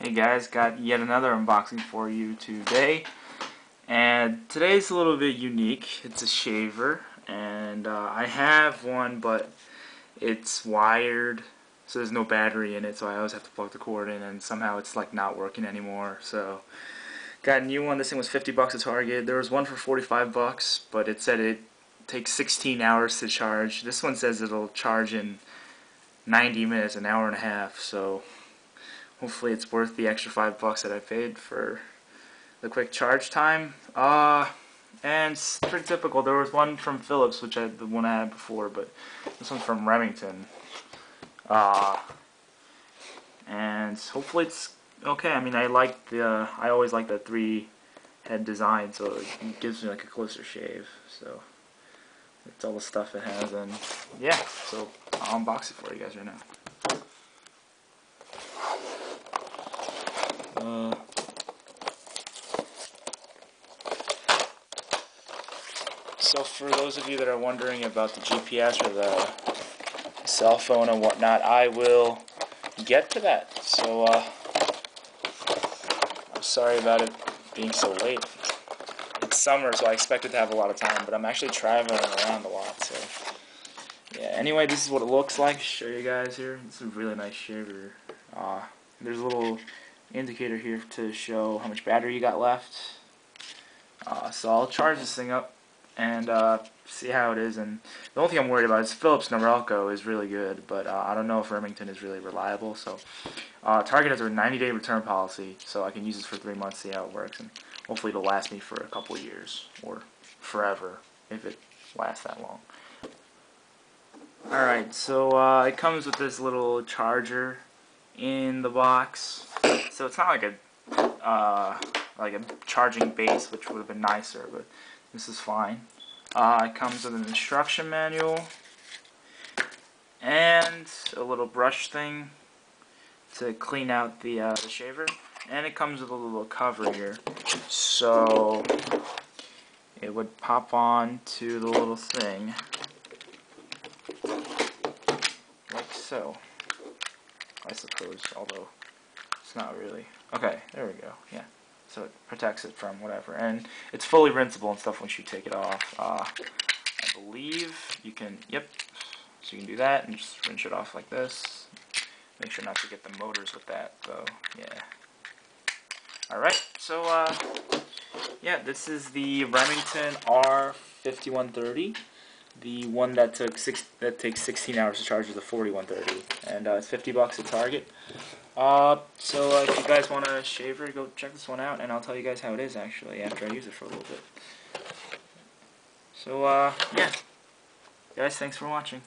Hey guys, got yet another unboxing for you today, and today's a little bit unique. It's a shaver, and I have one, but it's wired, so there's no battery in it, so I always have to plug the cord in, and somehow it's like not working anymore. So got a new one. This thing was 50 bucks at Target. There was one for 45 bucks, but it said it takes 16 hours to charge. This one says it'll charge in 90 minutes, an hour and a half, so hopefully it's worth the extra $5 that I paid for the quick charge time. And it's pretty typical. There was one from Philips, which the one I had before, but this one's from Remington. And hopefully it's okay. I mean, I always like the 3-head design, so it gives me like a closer shave. So it's all the stuff it has, and yeah. So I'll unbox it for you guys right now. So for those of you that are wondering about the GPS or the cell phone and whatnot, I will get to that. So I'm sorry about it being so late. It's summer, so I expected to have a lot of time, but I'm actually traveling around a lot. So yeah. Anyway, this is what it looks like. Show you guys here. It's a really nice shaver. There's a little indicator here to show how much battery you got left. So I'll charge this thing up and see how it is. And the only thing I'm worried about is Philips Norelco is really good, but I don't know if Remington is really reliable. So Target has a 90-day return policy, so I can use this for 3 months, see how it works, and hopefully it'll last me for a couple of years or forever if it lasts that long. Alright, so it comes with this little charger in the box. So it's not like a charging base, which would have been nicer, but this is fine. It comes with an instruction manual and a little brush thing to clean out the shaver, and it comes with a little cover here, so it would pop on to the little thing like so, I suppose, although it's not really. Okay, there we go. Yeah, so it protects it from whatever, and it's fully rinsable and stuff once you take it off. I believe you can. Yep. So you can do that and just rinse it off like this. Make sure not to get the motors with that, though. Yeah. All right. So yeah, this is the Remington R5130. The one that takes 16 hours to charge is the 4130, and it's 50 bucks at Target. So if you guys want a shaver, go check this one out, and I'll tell you guys how it is actually after I use it for a little bit. So yeah, guys, thanks for watching.